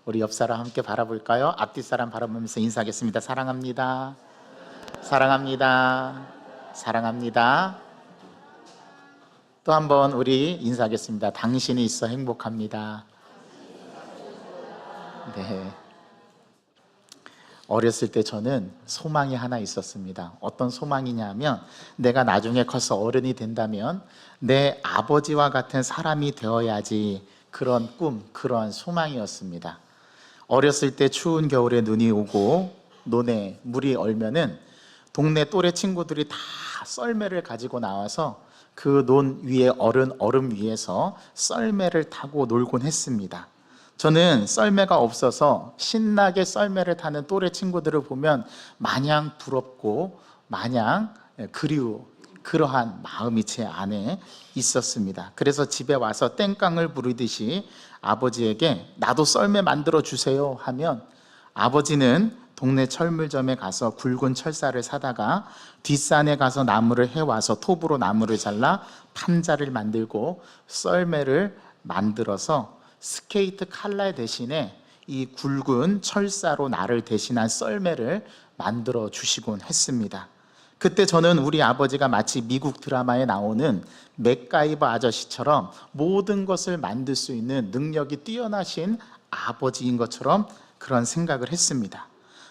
우리 옆 사람 함께 바라볼까요? 앞뒤 사람 바라보면서 인사하겠습니다. 사랑합니다. 사랑합니다. 사랑합니다. 또 한 번 우리 인사하겠습니다. 당신이 있어 행복합니다. 네. 어렸을 때 저는 소망이 하나 있었습니다. 어떤 소망이냐면 내가 나중에 커서 어른이 된다면 내 아버지와 같은 사람이 되어야지, 그런 꿈, 그런 소망이었습니다. 어렸을 때 추운 겨울에 눈이 오고 논에 물이 얼면은 동네 또래 친구들이 다 썰매를 가지고 나와서 그 논 위에 얼음 위에서 썰매를 타고 놀곤 했습니다. 저는 썰매가 없어서 신나게 썰매를 타는 또래 친구들을 보면 마냥 부럽고 마냥 그리워, 그러한 마음이 제 안에 있었습니다. 그래서 집에 와서 땡깡을 부르듯이 아버지에게 나도 썰매 만들어 주세요 하면 아버지는 동네 철물점에 가서 굵은 철사를 사다가 뒷산에 가서 나무를 해와서 톱으로 나무를 잘라 판자를 만들고 썰매를 만들어서 스케이트 칼날 대신에 이 굵은 철사로 나를 대신한 썰매를 만들어 주시곤 했습니다. 그때 저는 우리 아버지가 마치 미국 드라마에 나오는 맥가이버 아저씨처럼 모든 것을 만들 수 있는 능력이 뛰어나신 아버지인 것처럼 그런 생각을 했습니다.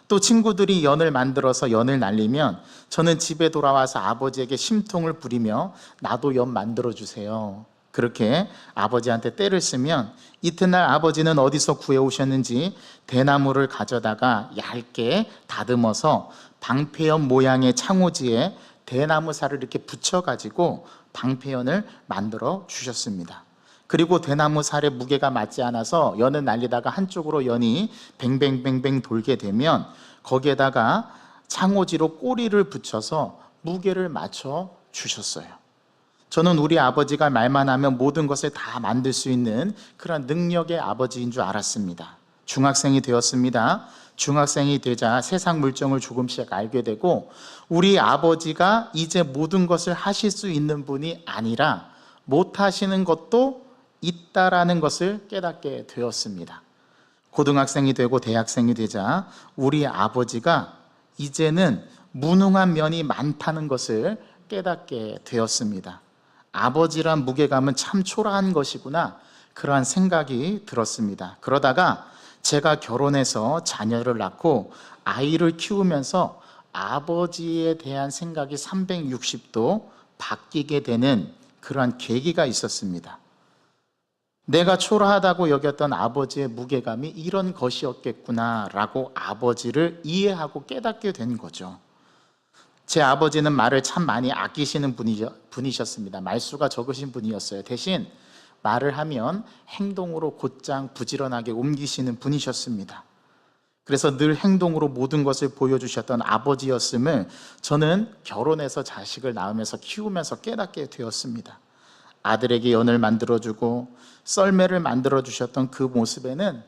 또 친구들이 연을 만들어서 연을 날리면 저는 집에 돌아와서 아버지에게 심통을 부리며 나도 연 만들어 주세요, 그렇게 아버지한테 떼를 쓰면 이튿날 아버지는 어디서 구해오셨는지 대나무를 가져다가 얇게 다듬어서 방패연 모양의 창호지에 대나무살을 이렇게 붙여가지고 방패연을 만들어 주셨습니다. 그리고 대나무살의 무게가 맞지 않아서 연을 날리다가 한쪽으로 연이 뱅뱅뱅뱅 돌게 되면 거기에다가 창호지로 꼬리를 붙여서 무게를 맞춰 주셨어요. 저는 우리 아버지가 말만 하면 모든 것을 다 만들 수 있는 그런 능력의 아버지인 줄 알았습니다. 중학생이 되었습니다. 중학생이 되자 세상 물정을 조금씩 알게 되고 우리 아버지가 이제 모든 것을 하실 수 있는 분이 아니라 못 하시는 것도 있다라는 것을 깨닫게 되었습니다. 고등학생이 되고 대학생이 되자 우리 아버지가 이제는 무능한 면이 많다는 것을 깨닫게 되었습니다. 아버지란 무게감은 참 초라한 것이구나, 그러한 생각이 들었습니다. 그러다가 제가 결혼해서 자녀를 낳고 아이를 키우면서 아버지에 대한 생각이 360도 바뀌게 되는 그러한 계기가 있었습니다. 내가 초라하다고 여겼던 아버지의 무게감이 이런 것이었겠구나라고 아버지를 이해하고 깨닫게 된 거죠. 제 아버지는 말을 참 많이 아끼시는 분이셨습니다. 말수가 적으신 분이었어요. 대신 말을 하면 행동으로 곧장 부지런하게 옮기시는 분이셨습니다. 그래서 늘 행동으로 모든 것을 보여주셨던 아버지였음을 저는 결혼해서 자식을 낳으면서 키우면서 깨닫게 되었습니다. 아들에게 연을 만들어주고 썰매를 만들어주셨던 그 모습에는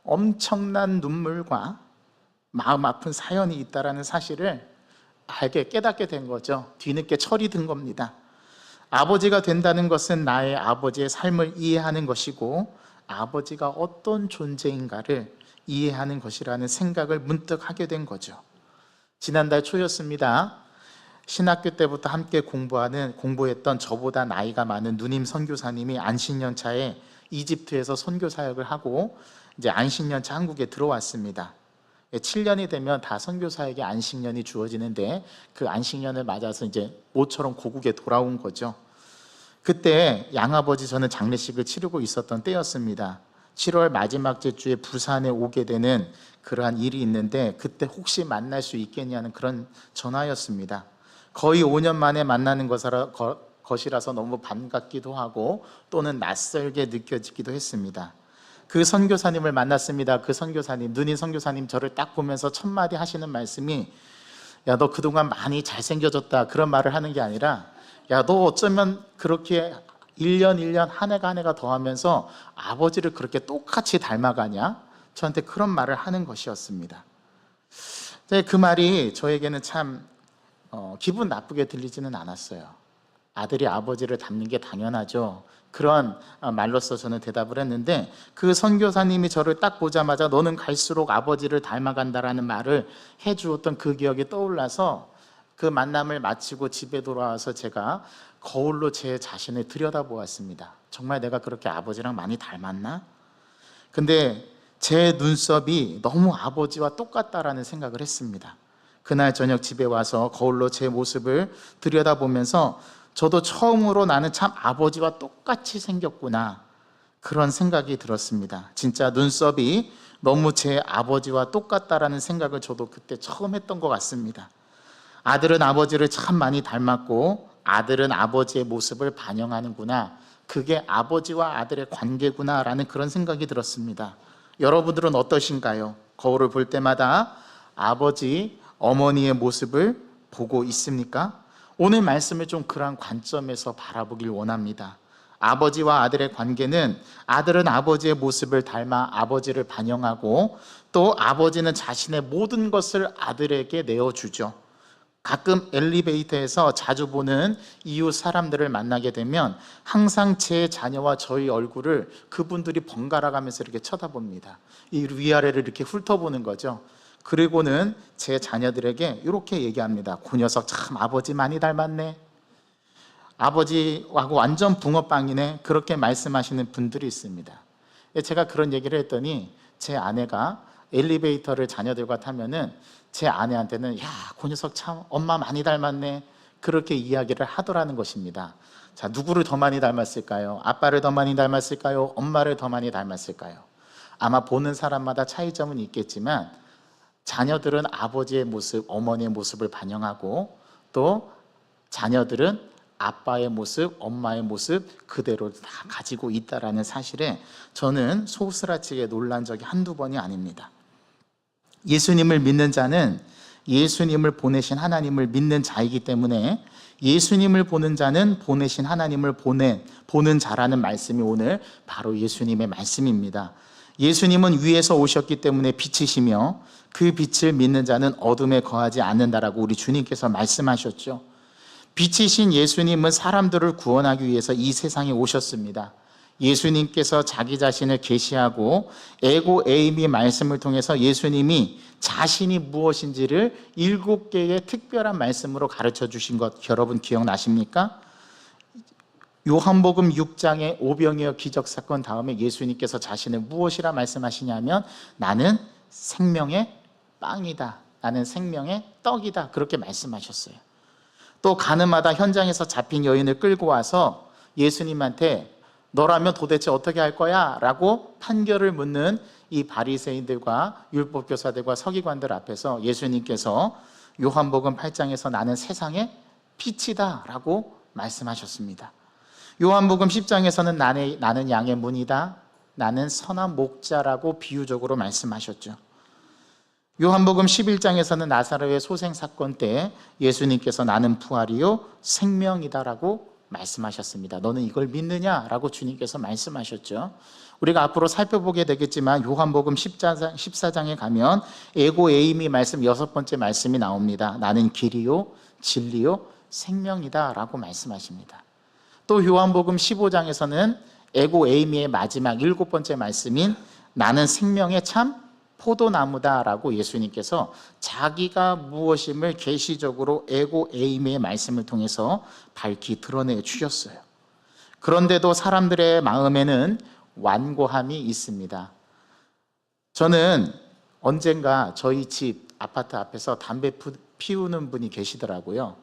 엄청난 눈물과 마음 아픈 사연이 있다는 사실을 깨닫게 된 거죠. 뒤늦게 철이 든 겁니다. 아버지가 된다는 것은 나의 아버지의 삶을 이해하는 것이고 아버지가 어떤 존재인가를 이해하는 것이라는 생각을 문득 하게 된 거죠. 지난달 초였습니다. 신학교 때부터 함께 공부했던 저보다 나이가 많은 누님 선교사님이 안식년차에 이집트에서 선교 사역을 하고 이제 안식년차 한국에 들어왔습니다. 7년이 되면 다 선교사에게 안식년이 주어지는데 그 안식년을 맞아서 이제 모처럼 고국에 돌아온 거죠. 그때 양아버지 저는 장례식을 치르고 있었던 때였습니다. 7월 마지막 주에 부산에 오게 되는 그러한 일이 있는데 그때 혹시 만날 수 있겠냐는 그런 전화였습니다. 거의 5년 만에 만나는 것이라서 너무 반갑기도 하고 또는 낯설게 느껴지기도 했습니다. 그 선교사님을 만났습니다. 그 선교사님, 누님 선교사님 저를 딱 보면서 첫 마디 하시는 말씀이 야, 너 그동안 많이 잘생겨졌다, 그런 말을 하는 게 아니라 야, 너 어쩌면 그렇게 1년 한 해가 더하면서 아버지를 그렇게 똑같이 닮아가냐? 저한테 그런 말을 하는 것이었습니다. 그 말이 저에게는 참 기분 나쁘게 들리지는 않았어요. 아들이 아버지를 닮는 게 당연하죠. 그런 말로써 저는 대답을 했는데, 그 선교사님이 저를 딱 보자마자 너는 갈수록 아버지를 닮아간다라는 말을 해주었던 그 기억이 떠올라서 그 만남을 마치고 집에 돌아와서 제가 거울로 제 자신을 들여다보았습니다. 정말 내가 그렇게 아버지랑 많이 닮았나? 근데 제 눈썹이 너무 아버지와 똑같다라는 생각을 했습니다. 그날 저녁 집에 와서 거울로 제 모습을 들여다보면서 저도 처음으로 나는 참 아버지와 똑같이 생겼구나, 그런 생각이 들었습니다. 진짜 눈썹이 너무 제 아버지와 똑같다라는 생각을 저도 그때 처음 했던 것 같습니다. 아들은 아버지를 참 많이 닮았고 아들은 아버지의 모습을 반영하는구나, 그게 아버지와 아들의 관계구나 라는 그런 생각이 들었습니다. 여러분들은 어떠신가요? 거울을 볼 때마다 아버지, 어머니의 모습을 보고 있습니까? 오늘 말씀을 좀 그런 관점에서 바라보길 원합니다. 아버지와 아들의 관계는 아들은 아버지의 모습을 닮아 아버지를 반영하고 또 아버지는 자신의 모든 것을 아들에게 내어주죠. 가끔 엘리베이터에서 자주 보는 이웃 사람들을 만나게 되면 항상 제 자녀와 저희 얼굴을 그분들이 번갈아 가면서 이렇게 쳐다봅니다. 이 위아래를 이렇게 훑어보는 거죠. 그리고는 제 자녀들에게 이렇게 얘기합니다. 그 녀석 참 아버지 많이 닮았네, 아버지하고 완전 붕어빵이네, 그렇게 말씀하시는 분들이 있습니다. 제가 그런 얘기를 했더니 제 아내가 엘리베이터를 자녀들과 타면은 제 아내한테는 야, 그 녀석 참 엄마 많이 닮았네, 그렇게 이야기를 하더라는 것입니다. 자, 누구를 더 많이 닮았을까요? 아빠를 더 많이 닮았을까요? 엄마를 더 많이 닮았을까요? 아마 보는 사람마다 차이점은 있겠지만 자녀들은 아버지의 모습, 어머니의 모습을 반영하고 또 자녀들은 아빠의 모습, 엄마의 모습 그대로 다 가지고 있다는 사실에 저는 소스라치게 놀란 적이 한두 번이 아닙니다. 예수님을 믿는 자는 예수님을 보내신 하나님을 믿는 자이기 때문에 예수님을 보는 자는 보내신 하나님을 보는 자라는 말씀이 오늘 바로 예수님의 말씀입니다. 예수님은 위에서 오셨기 때문에 빛이시며 그 빛을 믿는 자는 어둠에 거하지 않는다라고 우리 주님께서 말씀하셨죠. 빛이신 예수님은 사람들을 구원하기 위해서 이 세상에 오셨습니다. 예수님께서 자기 자신을 계시하고 에고 에이미 말씀을 통해서 예수님이 자신이 무엇인지를 7개의 특별한 말씀으로 가르쳐 주신 것 여러분 기억나십니까? 요한복음 6장의 오병이어 기적사건 다음에 예수님께서 자신을 무엇이라 말씀하시냐면 나는 생명의 빵이다, 나는 생명의 떡이다, 그렇게 말씀하셨어요. 또 가늠하다 현장에서 잡힌 여인을 끌고 와서 예수님한테 너라면 도대체 어떻게 할 거야? 라고 판결을 묻는 이 바리새인들과 율법교사들과 서기관들 앞에서 예수님께서 요한복음 8장에서 나는 세상의 빛이다 라고 말씀하셨습니다. 요한복음 10장에서는 나는 양의 문이다, 나는 선한 목자라고 비유적으로 말씀하셨죠. 요한복음 11장에서는 나사로의 소생사건 때 예수님께서 나는 부활이요 생명이다라고 말씀하셨습니다. 너는 이걸 믿느냐라고 주님께서 말씀하셨죠. 우리가 앞으로 살펴보게 되겠지만 요한복음 14장에 가면 에고 에이미 말씀 6번째 말씀이 나옵니다. 나는 길이요 진리요 생명이다 라고 말씀하십니다. 또 요한복음 15장에서는 에고 에이미의 마지막 7번째 말씀인 나는 생명의 참 포도나무다라고 예수님께서 자기가 무엇임을 계시적으로 에고 에이미의 말씀을 통해서 밝히 드러내 주셨어요. 그런데도 사람들의 마음에는 완고함이 있습니다. 저는 언젠가 저희 집 아파트 앞에서 담배 피우는 분이 계시더라고요.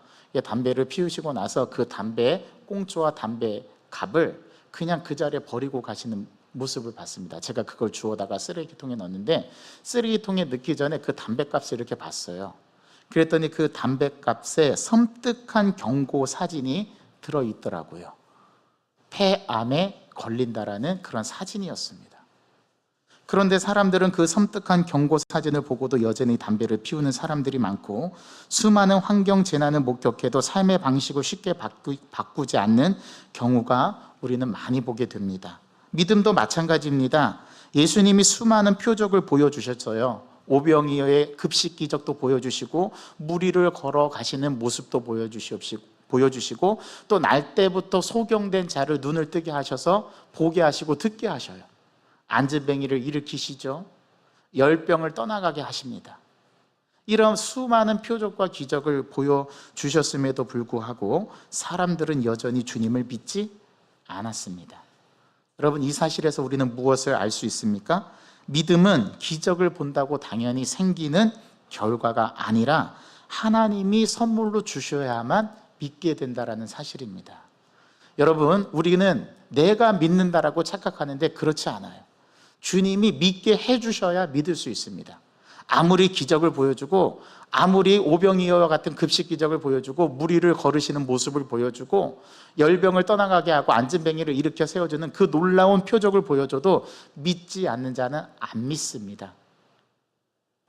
담배를 피우시고 나서 그 담배 꽁초와 담배 갑을 그냥 그 자리에 버리고 가시는 모습을 봤습니다. 제가 그걸 주워다가 쓰레기통에 넣었는데 쓰레기통에 넣기 전에 그 담배값을 이렇게 봤어요. 그랬더니 그 담배값에 섬뜩한 경고 사진이 들어있더라고요. 폐암에 걸린다라는 그런 사진이었습니다. 그런데 사람들은 그 섬뜩한 경고 사진을 보고도 여전히 담배를 피우는 사람들이 많고 수많은 환경 재난을 목격해도 삶의 방식을 쉽게 바꾸지 않는 경우가 우리는 많이 보게 됩니다. 믿음도 마찬가지입니다. 예수님이 수많은 표적을 보여주셨어요. 오병이어의 급식 기적도 보여주시고 무리를 걸어 가시는 모습도 보여주시고 또 날 때부터 소경된 자를 눈을 뜨게 하셔서 보게 하시고 듣게 하셔요. 안진뱅이를 일으키시죠. 열병을 떠나가게 하십니다. 이런 수많은 표적과 기적을 보여주셨음에도 불구하고 사람들은 여전히 주님을 믿지 않았습니다. 여러분, 이 사실에서 우리는 무엇을 알 수 있습니까? 믿음은 기적을 본다고 당연히 생기는 결과가 아니라 하나님이 선물로 주셔야만 믿게 된다는 사실입니다. 여러분, 우리는 내가 믿는다라고 착각하는데 그렇지 않아요. 주님이 믿게 해주셔야 믿을 수 있습니다. 아무리 기적을 보여주고 아무리 오병이어와 같은 급식 기적을 보여주고 무리를 걸으시는 모습을 보여주고 열병을 떠나가게 하고 안진뱅이를 일으켜 세워주는 그 놀라운 표적을 보여줘도 믿지 않는 자는 안 믿습니다.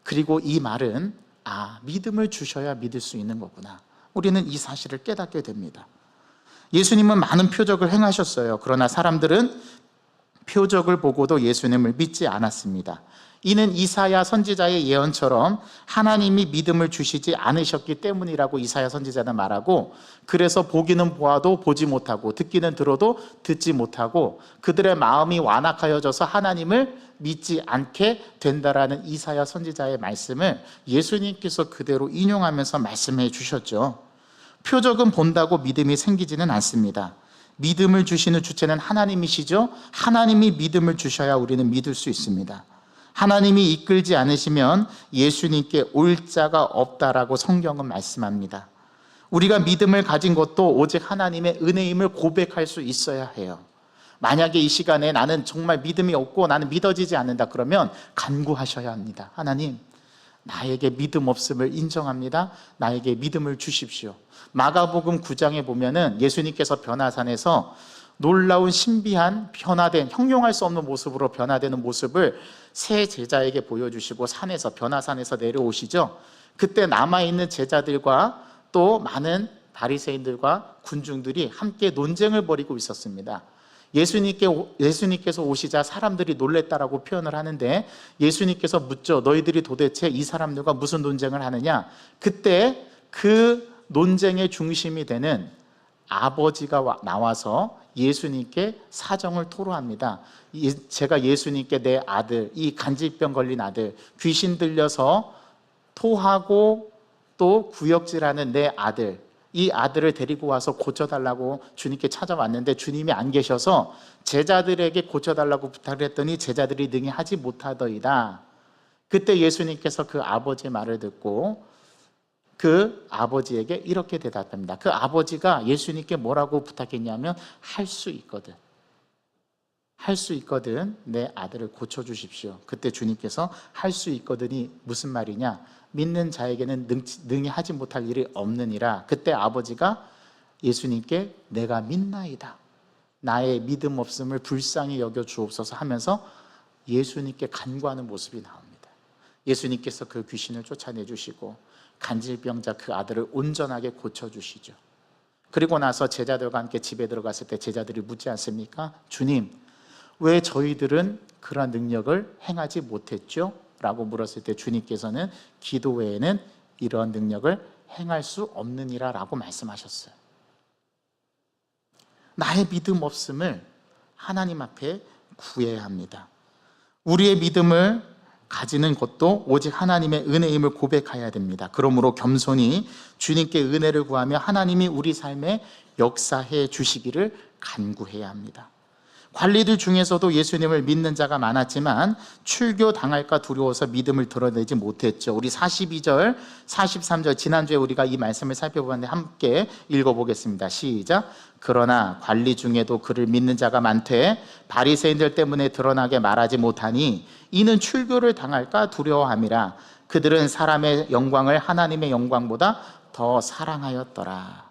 그리고 이 말은 믿음을 주셔야 믿을 수 있는 거구나. 우리는 이 사실을 깨닫게 됩니다. 예수님은 많은 표적을 행하셨어요. 그러나 사람들은 표적을 보고도 예수님을 믿지 않았습니다. 이는 이사야 선지자의 예언처럼 하나님이 믿음을 주시지 않으셨기 때문이라고 이사야 선지자는 말하고, 그래서 보기는 보아도 보지 못하고 듣기는 들어도 듣지 못하고 그들의 마음이 완악하여져서 하나님을 믿지 않게 된다라는 이사야 선지자의 말씀을 예수님께서 그대로 인용하면서 말씀해 주셨죠. 표적은 본다고 믿음이 생기지는 않습니다. 믿음을 주시는 주체는 하나님이시죠. 하나님이 믿음을 주셔야 우리는 믿을 수 있습니다. 하나님이 이끌지 않으시면 예수님께 올 자가 없다라고 성경은 말씀합니다. 우리가 믿음을 가진 것도 오직 하나님의 은혜임을 고백할 수 있어야 해요. 만약에 이 시간에 나는 정말 믿음이 없고 나는 믿어지지 않는다 그러면 간구하셔야 합니다. 하나님, 나에게 믿음 없음을 인정합니다. 나에게 믿음을 주십시오. 마가복음 9장에 보면은 예수님께서 변화산에서 놀라운 신비한 변화된, 형용할 수 없는 모습으로 변화되는 모습을 세 제자에게 보여주시고 산에서, 변화산에서 내려오시죠. 그때 남아있는 제자들과 또 많은 바리새인들과 군중들이 함께 논쟁을 벌이고 있었습니다. 예수님께서 오시자 사람들이 놀랬다라고 표현을 하는데, 예수님께서 묻죠. 너희들이 도대체 이 사람들과 무슨 논쟁을 하느냐? 그때 그 논쟁의 중심이 되는 아버지가 나와서 예수님께 사정을 토로합니다. 제가 예수님께 내 아들, 이 간질병 걸린 아들, 귀신 들려서 토하고 또 구역질하는 내 아들, 이 아들을 데리고 와서 고쳐달라고 주님께 찾아왔는데 주님이 안 계셔서 제자들에게 고쳐달라고 부탁을 했더니 제자들이 능히 하지 못하더이다. 그때 예수님께서 그 아버지의 말을 듣고 그 아버지에게 이렇게 대답합니다. 그 아버지가 예수님께 뭐라고 부탁했냐면, 할 수 있거든, 할 수 있거든 내 아들을 고쳐주십시오. 그때 주님께서 할 수 있거든이 무슨 말이냐, 믿는 자에게는 능히 하지 못할 일이 없느니라. 그때 아버지가 예수님께 내가 믿나이다, 나의 믿음 없음을 불쌍히 여겨 주옵소서 하면서 예수님께 간구하는 모습이 나옵니다. 예수님께서 그 귀신을 쫓아내주시고 간질병자 그 아들을 온전하게 고쳐주시죠. 그리고 나서 제자들과 함께 집에 들어갔을 때 제자들이 묻지 않습니까? 주님, 왜 저희들은 그러한 능력을 행하지 못했죠? 라고 물었을 때 주님께서는 기도 외에는 이러한 능력을 행할 수 없느니라 라고 말씀하셨어요. 나의 믿음 없음을 하나님 앞에 구해야 합니다. 우리의 믿음을 가지는 것도 오직 하나님의 은혜임을 고백해야 됩니다. 그러므로 겸손히 주님께 은혜를 구하며 하나님이 우리 삶에 역사해 주시기를 간구해야 합니다. 관리들 중에서도 예수님을 믿는 자가 많았지만 출교 당할까 두려워서 믿음을 드러내지 못했죠. 우리 42절, 43절 지난주에 우리가 이 말씀을 살펴보았는데 함께 읽어보겠습니다. 시작. 그러나 관리 중에도 그를 믿는 자가 많되 바리새인들 때문에 드러나게 말하지 못하니 이는 출교를 당할까 두려워함이라. 그들은 사람의 영광을 하나님의 영광보다 더 사랑하였더라.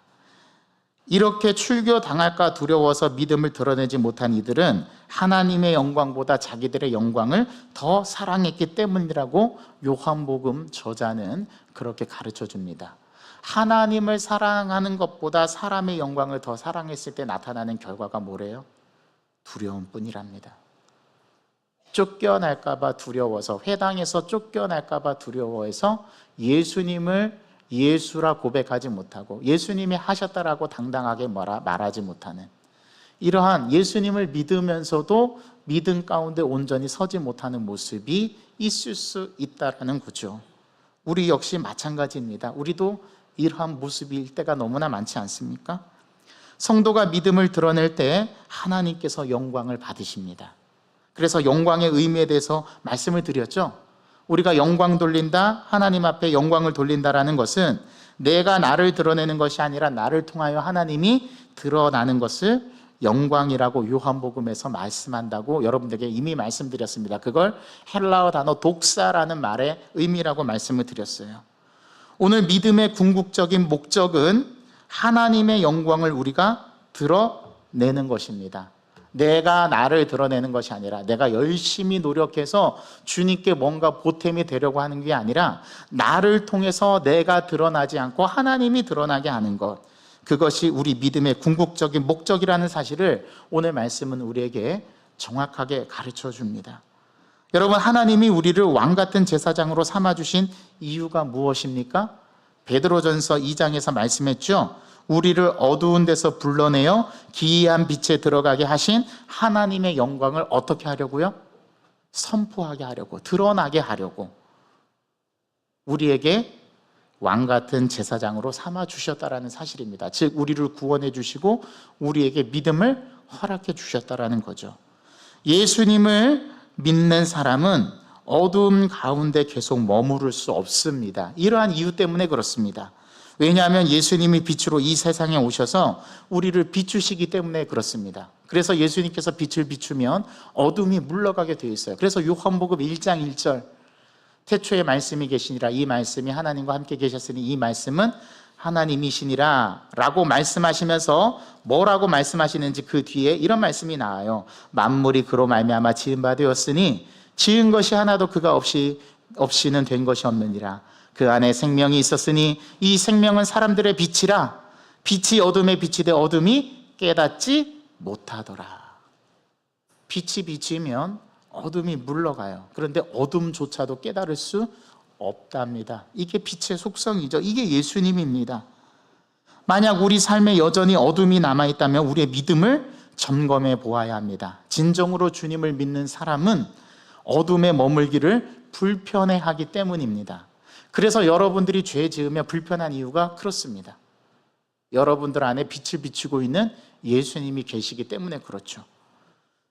이렇게 출교 당할까 두려워서 믿음을 드러내지 못한 이들은 하나님의 영광보다 자기들의 영광을 더 사랑했기 때문이라고 요한복음 저자는 그렇게 가르쳐 줍니다. 하나님을 사랑하는 것보다 사람의 영광을 더 사랑했을 때 나타나는 결과가 뭐래요? 두려움뿐이랍니다. 쫓겨날까 봐 두려워서, 회당에서 쫓겨날까 봐 두려워해서 예수님을 예수라 고백하지 못하고 예수님이 하셨다라고 당당하게 말하지 못하는, 이러한 예수님을 믿으면서도 믿음 가운데 온전히 서지 못하는 모습이 있을 수 있다라는 거죠. 우리 역시 마찬가지입니다. 우리도 이러한 모습일 때가 너무나 많지 않습니까? 성도가 믿음을 드러낼 때 하나님께서 영광을 받으십니다. 그래서 영광의 의미에 대해서 말씀을 드렸죠. 우리가 영광 돌린다, 하나님 앞에 영광을 돌린다라는 것은 내가 나를 드러내는 것이 아니라 나를 통하여 하나님이 드러나는 것을 영광이라고 요한복음에서 말씀한다고 여러분들에게 이미 말씀드렸습니다. 그걸 헬라어 단어 독사라는 말의 의미라고 말씀을 드렸어요. 오늘 믿음의 궁극적인 목적은 하나님의 영광을 우리가 드러내는 것입니다. 내가 나를 드러내는 것이 아니라 내가 열심히 노력해서 주님께 뭔가 보탬이 되려고 하는 게 아니라 나를 통해서 내가 드러나지 않고 하나님이 드러나게 하는 것, 그것이 우리 믿음의 궁극적인 목적이라는 사실을 오늘 말씀은 우리에게 정확하게 가르쳐 줍니다. 여러분, 하나님이 우리를 왕같은 제사장으로 삼아주신 이유가 무엇입니까? 베드로전서 2장에서 말씀했죠. 우리를 어두운 데서 불러내어 기이한 빛에 들어가게 하신 하나님의 영광을 어떻게 하려고요? 선포하게 하려고, 드러나게 하려고 우리에게 왕같은 제사장으로 삼아주셨다라는 사실입니다. 즉 우리를 구원해 주시고 우리에게 믿음을 허락해 주셨다라는 거죠. 예수님을 믿는 사람은 어두움 가운데 계속 머무를 수 없습니다. 이러한 이유 때문에 그렇습니다. 왜냐하면 예수님이 빛으로 이 세상에 오셔서 우리를 비추시기 때문에 그렇습니다. 그래서 예수님께서 빛을 비추면 어둠이 물러가게 되어 있어요. 그래서 요한복음 1장 1절 태초에 말씀이 계시니라, 이 말씀이 하나님과 함께 계셨으니 이 말씀은 하나님이시니라 라고 말씀하시면서 뭐라고 말씀하시는지 그 뒤에 이런 말씀이 나와요. 만물이 그로 말미암아 지은 바 되었으니 지은 것이 하나도 그가 없이는 된 것이 없느니라. 그 안에 생명이 있었으니 이 생명은 사람들의 빛이라. 빛이 어둠에 비치되 어둠이 깨닫지 못하더라. 빛이 비치면 어둠이 물러가요. 그런데 어둠조차도 깨달을 수 없답니다. 이게 빛의 속성이죠. 이게 예수님입니다. 만약 우리 삶에 여전히 어둠이 남아있다면 우리의 믿음을 점검해 보아야 합니다. 진정으로 주님을 믿는 사람은 어둠에 머물기를 불편해하기 때문입니다. 그래서 여러분들이 죄 지으며 불편한 이유가 그렇습니다. 여러분들 안에 빛을 비추고 있는 예수님이 계시기 때문에 그렇죠.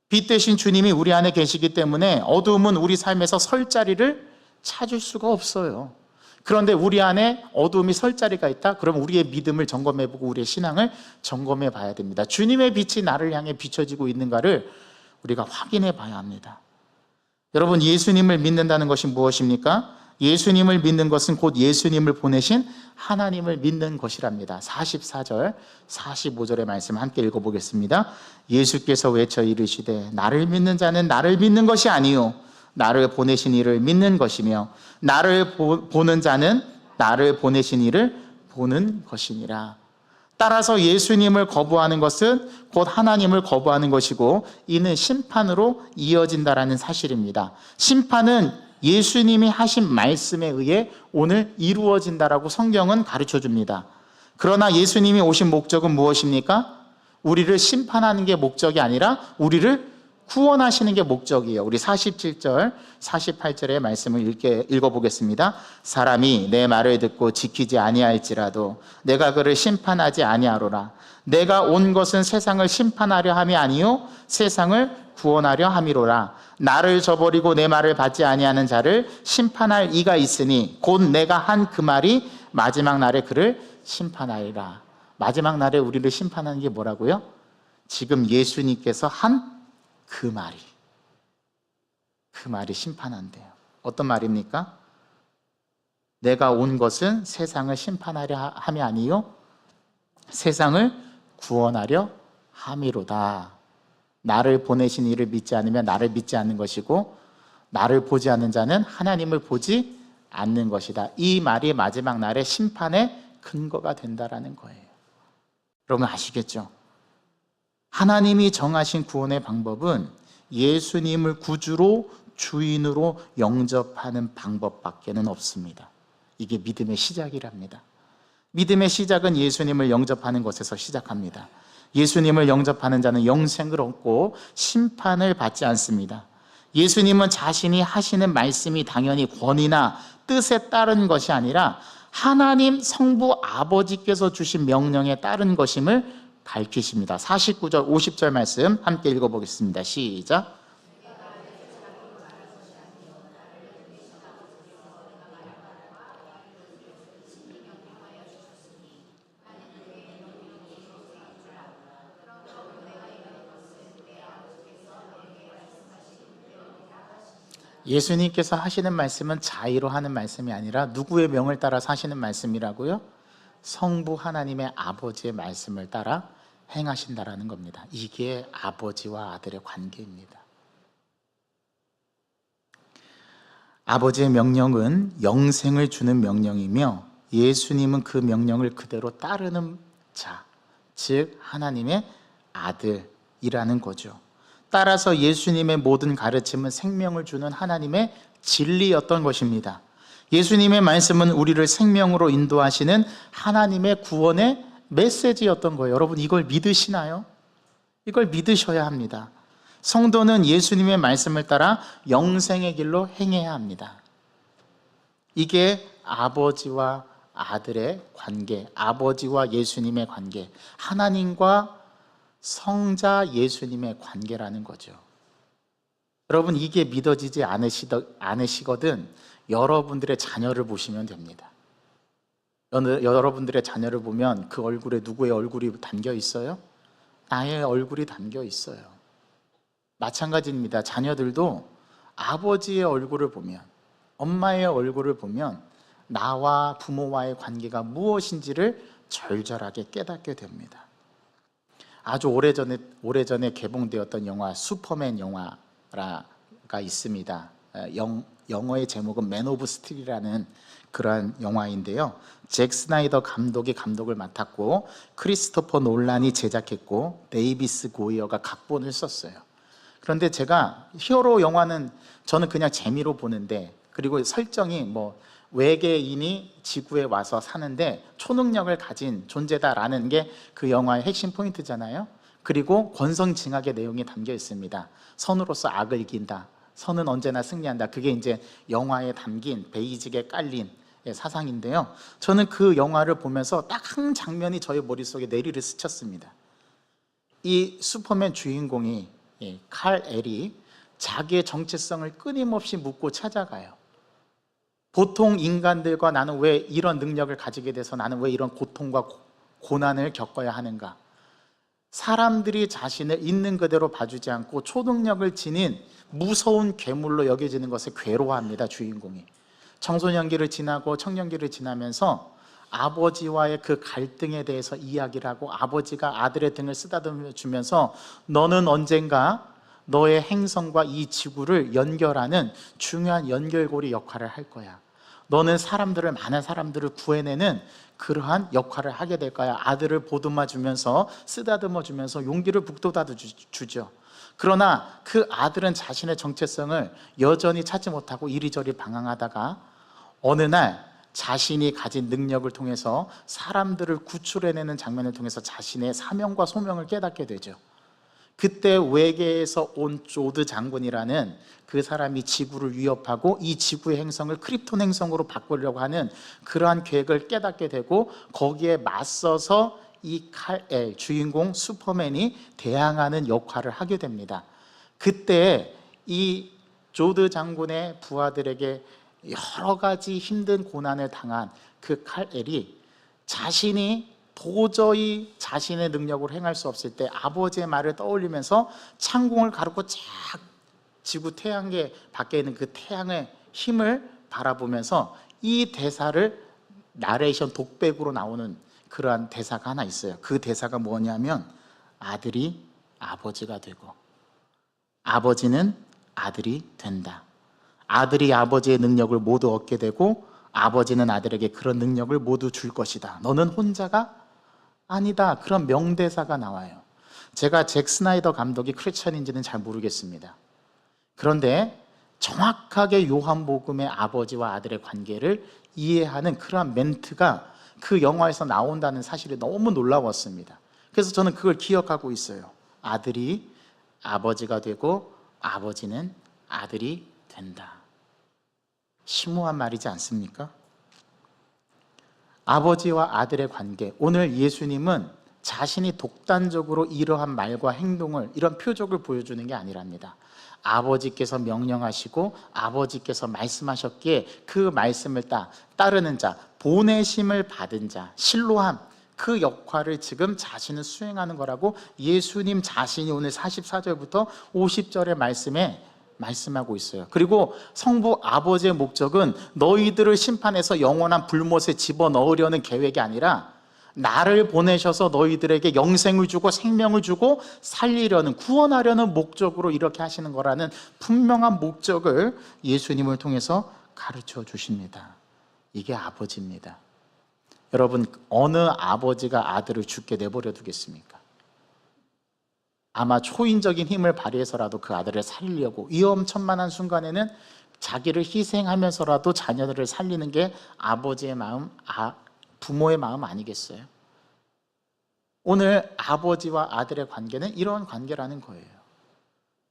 빛 대신 주님이 우리 안에 계시기 때문에 어둠은 우리 삶에서 설 자리를 찾을 수가 없어요. 그런데 우리 안에 어둠이 설 자리가 있다? 그럼 우리의 믿음을 점검해보고 우리의 신앙을 점검해 봐야 됩니다. 주님의 빛이 나를 향해 비춰지고 있는가를 우리가 확인해 봐야 합니다. 여러분, 예수님을 믿는다는 것이 무엇입니까? 예수님을 믿는 것은 곧 예수님을 보내신 하나님을 믿는 것이랍니다. 44절, 45절의 말씀 함께 읽어보겠습니다. 예수께서 외쳐 이르시되 나를 믿는 자는 나를 믿는 것이 아니요 나를 보내신 이를 믿는 것이며 나를 보는 자는 나를 보내신 이를 보는 것이니라. 따라서 예수님을 거부하는 것은 곧 하나님을 거부하는 것이고 이는 심판으로 이어진다라는 사실입니다. 심판은 예수님이 하신 말씀에 의해 오늘 이루어진다라고 성경은 가르쳐 줍니다. 그러나 예수님이 오신 목적은 무엇입니까? 우리를 심판하는 게 목적이 아니라 우리를 구원하시는 게 목적이에요. 우리 47절, 48절의 말씀을 읽어보겠습니다. 사람이 내 말을 듣고 지키지 아니할지라도 내가 그를 심판하지 아니하노라. 내가 온 것은 세상을 심판하려 함이 아니요 세상을 구원하려 함이로라. 나를 저버리고 내 말을 받지 아니하는 자를 심판할 이가 있으니 곧 내가 한 그 말이 마지막 날에 그를 심판하리라. 마지막 날에 우리를 심판하는 게 뭐라고요? 지금 예수님께서 한 그 말이 심판한대요. 어떤 말입니까? 내가 온 것은 세상을 심판하려 함이 아니요 세상을 구원하려 함이로다. 나를 보내신 이를 믿지 않으면 나를 믿지 않는 것이고 나를 보지 않는 자는 하나님을 보지 않는 것이다. 이 말이 마지막 날의 심판의 근거가 된다라는 거예요. 여러분 아시겠죠? 하나님이 정하신 구원의 방법은 예수님을 구주로 주인으로 영접하는 방법밖에는 없습니다. 이게 믿음의 시작이랍니다. 믿음의 시작은 예수님을 영접하는 것에서 시작합니다. 예수님을 영접하는 자는 영생을 얻고 심판을 받지 않습니다. 예수님은 자신이 하시는 말씀이 당연히 권위나 뜻에 따른 것이 아니라 하나님 성부 아버지께서 주신 명령에 따른 것임을 밝히십니다. 49절 50절 말씀 함께 읽어보겠습니다. 시작. 예수님께서 하시는 말씀은 자의로 하는 말씀이 아니라 누구의 명을 따라 하시는 말씀이라고요? 성부 하나님의 아버지의 말씀을 따라 행하신다라는 겁니다. 이게 아버지와 아들의 관계입니다. 아버지의 명령은 영생을 주는 명령이며 예수님은 그 명령을 그대로 따르는 자, 즉 하나님의 아들이라는 거죠. 따라서 예수님의 모든 가르침은 생명을 주는 하나님의 진리였던 것입니다. 예수님의 말씀은 우리를 생명으로 인도하시는 하나님의 구원의 메시지였던 거예요. 여러분 이걸 믿으시나요? 이걸 믿으셔야 합니다. 성도는 예수님의 말씀을 따라 영생의 길로 행해야 합니다. 이게 아버지와 아들의 관계, 아버지와 예수님의 관계, 하나님과 성자 예수님의 관계라는 거죠. 여러분 이게 믿어지지 않으시거든 여러분들의 자녀를 보시면 됩니다. 여러분들의 자녀를 보면 그 얼굴에 누구의 얼굴이 담겨 있어요? 나의 얼굴이 담겨 있어요. 마찬가지입니다. 자녀들도 아버지의 얼굴을 보면, 엄마의 얼굴을 보면 나와 부모와의 관계가 무엇인지를 절절하게 깨닫게 됩니다. 아주 오래전에 개봉되었던 영화 슈퍼맨 영화가 있습니다. 영어의 제목은 맨 오브 스틸이라는 그러한 영화인데요. 잭 스나이더 감독이 감독을 맡았고 크리스토퍼 놀란이 제작했고 데이비스 고이어가 각본을 썼어요. 그런데 제가 히어로 영화는 저는 그냥 재미로 보는데, 그리고 설정이 뭐 외계인이 지구에 와서 사는데 초능력을 가진 존재다라는 게 그 영화의 핵심 포인트잖아요. 그리고 권선징악의 내용이 담겨 있습니다. 선으로서 악을 이긴다, 선은 언제나 승리한다. 그게 이제 영화에 담긴 베이직에 깔린 사상인데요. 저는 그 영화를 보면서 딱 한 장면이 저의 머릿속에 내리를 스쳤습니다. 이 슈퍼맨 주인공이 칼 엘이 자기의 정체성을 끊임없이 묻고 찾아가요. 보통 인간들과 나는 왜 이런 능력을 가지게 돼서 나는 왜 이런 고통과 고난을 겪어야 하는가? 사람들이 자신을 있는 그대로 봐주지 않고 초능력을 지닌 무서운 괴물로 여겨지는 것에 괴로워합니다. 주인공이 청소년기를 지나고 청년기를 지나면서 아버지와의 그 갈등에 대해서 이야기를 하고 아버지가 아들의 등을 쓰다듬어 주면서 너는 언젠가 너의 행성과 이 지구를 연결하는 중요한 연결고리 역할을 할 거야. 너는 많은 사람들을 구해내는 그러한 역할을 하게 될 거야. 아들을 보듬어 주면서 쓰다듬어 주면서 용기를 북돋아 주죠. 그러나 그 아들은 자신의 정체성을 여전히 찾지 못하고 이리저리 방황하다가 어느 날 자신이 가진 능력을 통해서 사람들을 구출해내는 장면을 통해서 자신의 사명과 소명을 깨닫게 되죠. 그때 외계에서 온 조드 장군이라는 그 사람이 지구를 위협하고 이 지구의 행성을 크립톤 행성으로 바꾸려고 하는 그러한 계획을 깨닫게 되고 거기에 맞서서 이 칼엘 주인공 슈퍼맨이 대항하는 역할을 하게 됩니다. 그때 이 조드 장군의 부하들에게 여러 가지 힘든 고난을 당한 그 칼엘이 자신이 도저히 자신의 능력으로 행할 수 없을 때 아버지의 말을 떠올리면서 창공을 가르고 쫙 지구 태양계 밖에 있는 그 태양의 힘을 바라보면서 이 대사를 나레이션 독백으로 나오는 그러한 대사가 하나 있어요. 그 대사가 뭐냐면 아들이 아버지가 되고 아버지는 아들이 된다. 아들이 아버지의 능력을 모두 얻게 되고 아버지는 아들에게 그런 능력을 모두 줄 것이다. 너는 혼자가 아니다. 그런 명대사가 나와요. 제가 잭 스나이더 감독이 크리스천인지는 잘 모르겠습니다. 그런데 정확하게 요한복음의 아버지와 아들의 관계를 이해하는 그러한 멘트가 그 영화에서 나온다는 사실이 너무 놀라웠습니다. 그래서 저는 그걸 기억하고 있어요. 아들이 아버지가 되고 아버지는 아들이 된다. 심오한 말이지 않습니까? 아버지와 아들의 관계, 오늘 예수님은 자신이 독단적으로 이러한 말과 행동을, 이런 표적을 보여주는 게 아니랍니다. 아버지께서 명령하시고 아버지께서 말씀하셨기에 그 말씀을 따르는 자, 보내심을 받은 자, 실로함, 그 역할을 지금 자신은 수행하는 거라고 예수님 자신이 오늘 44절부터 50절의 말씀에 말씀하고 있어요. 그리고 성부 아버지의 목적은 너희들을 심판해서 영원한 불못에 집어넣으려는 계획이 아니라 나를 보내셔서 너희들에게 영생을 주고 생명을 주고 살리려는, 구원하려는 목적으로 이렇게 하시는 거라는 분명한 목적을 예수님을 통해서 가르쳐 주십니다. 이게 아버지입니다. 여러분, 어느 아버지가 아들을 죽게 내버려 두겠습니까? 아마 초인적인 힘을 발휘해서라도 그 아들을 살리려고, 위험천만한 순간에는 자기를 희생하면서라도 자녀들을 살리는 게 아버지의 마음, 부모의 마음 아니겠어요? 오늘 아버지와 아들의 관계는 이런 관계라는 거예요.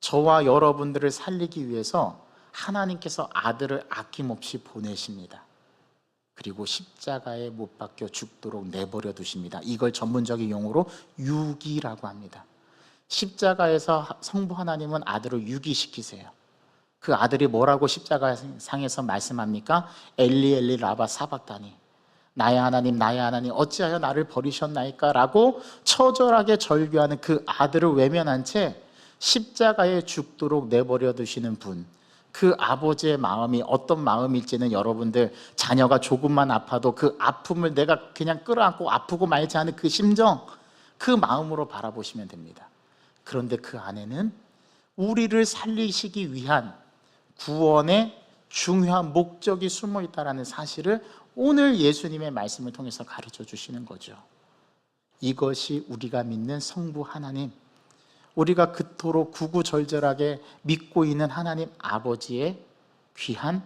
저와 여러분들을 살리기 위해서 하나님께서 아들을 아낌없이 보내십니다. 그리고 십자가에 못 박혀 죽도록 내버려 두십니다. 이걸 전문적인 용어로 유기라고 합니다. 십자가에서 성부 하나님은 아들을 유기시키세요. 그 아들이 뭐라고 십자가상에서 말씀합니까? 엘리 엘리 라바 사박다니, 나의 하나님 나의 하나님 어찌하여 나를 버리셨나이까? 라고 처절하게 절규하는 그 아들을 외면한 채 십자가에 죽도록 내버려 두시는 분, 그 아버지의 마음이 어떤 마음일지는 여러분들, 자녀가 조금만 아파도 그 아픔을 내가 그냥 끌어안고 아프고 말지 않은 그 심정, 그 마음으로 바라보시면 됩니다. 그런데 그 안에는 우리를 살리시기 위한 구원의 중요한 목적이 숨어 있다는 사실을 오늘 예수님의 말씀을 통해서 가르쳐 주시는 거죠. 이것이 우리가 믿는 성부 하나님, 우리가 그토록 구구절절하게 믿고 있는 하나님 아버지의 귀한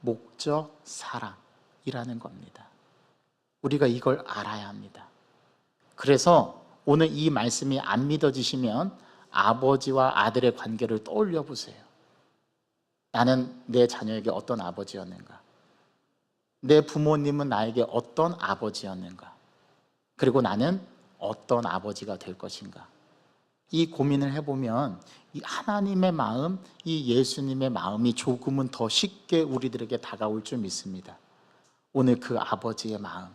목적, 사랑이라는 겁니다. 우리가 이걸 알아야 합니다. 그래서 오늘 이 말씀이 안 믿어지시면 아버지와 아들의 관계를 떠올려 보세요. 나는 내 자녀에게 어떤 아버지였는가? 내 부모님은 나에게 어떤 아버지였는가? 그리고 나는 어떤 아버지가 될 것인가? 이 고민을 해보면 이 하나님의 마음, 이 예수님의 마음이 조금은 더 쉽게 우리들에게 다가올 줄 믿습니다. 오늘 그 아버지의 마음,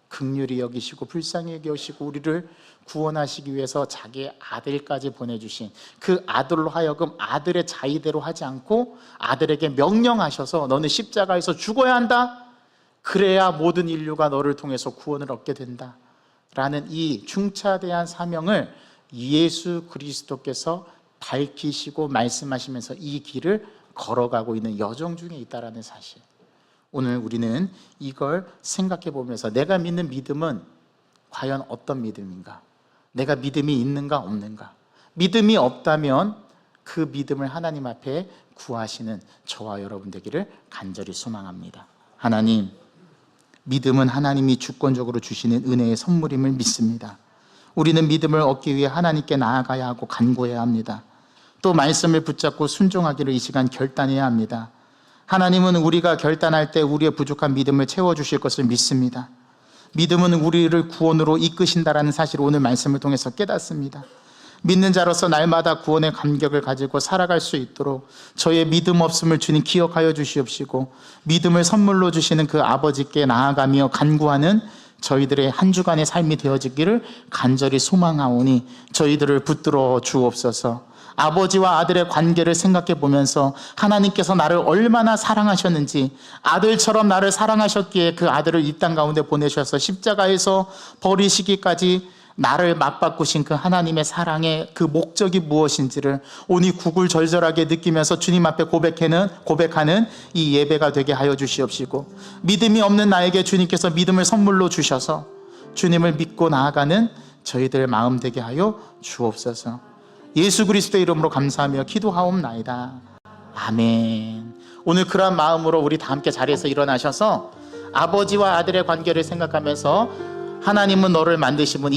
긍휼히 여기시고 불쌍히 여기시고 우리를 구원하시기 위해서 자기의 아들까지 보내주신 그 아들로 하여금 아들의 자의대로 하지 않고 아들에게 명령하셔서 너는 십자가에서 죽어야 한다, 그래야 모든 인류가 너를 통해서 구원을 얻게 된다 라는 이 중차대한 사명을 예수 그리스도께서 밝히시고 말씀하시면서 이 길을 걸어가고 있는 여정 중에 있다는 사실, 오늘 우리는 이걸 생각해 보면서 내가 믿는 믿음은 과연 어떤 믿음인가? 내가 믿음이 있는가 없는가? 믿음이 없다면 그 믿음을 하나님 앞에 구하시는 저와 여러분 되기를 간절히 소망합니다. 하나님, 믿음은 하나님이 주권적으로 주시는 은혜의 선물임을 믿습니다. 우리는 믿음을 얻기 위해 하나님께 나아가야 하고 간구해야 합니다. 또 말씀을 붙잡고 순종하기를 이 시간 결단해야 합니다. 하나님은 우리가 결단할 때 우리의 부족한 믿음을 채워주실 것을 믿습니다. 믿음은 우리를 구원으로 이끄신다라는 사실을 오늘 말씀을 통해서 깨닫습니다. 믿는 자로서 날마다 구원의 감격을 가지고 살아갈 수 있도록 저의 믿음 없음을 주님 기억하여 주시옵시고, 믿음을 선물로 주시는 그 아버지께 나아가며 간구하는 저희들의 한 주간의 삶이 되어지기를 간절히 소망하오니 저희들을 붙들어 주옵소서. 아버지와 아들의 관계를 생각해 보면서 하나님께서 나를 얼마나 사랑하셨는지, 아들처럼 나를 사랑하셨기에 그 아들을 이 땅 가운데 보내셔서 십자가에서 버리시기까지 나를 맞바꾸신 그 하나님의 사랑의 그 목적이 무엇인지를 오늘 구굴절절하게 느끼면서 주님 앞에 고백하는 이 예배가 되게 하여 주시옵시고, 믿음이 없는 나에게 주님께서 믿음을 선물로 주셔서 주님을 믿고 나아가는 저희들 마음 되게 하여 주옵소서. 예수 그리스도의 이름으로 감사하며 기도하옵나이다. 아멘. 오늘 그런 마음으로 우리 다 함께 자리에서 일어나셔서 아버지와 아들의 관계를 생각하면서 하나님은 너를 만드신 분,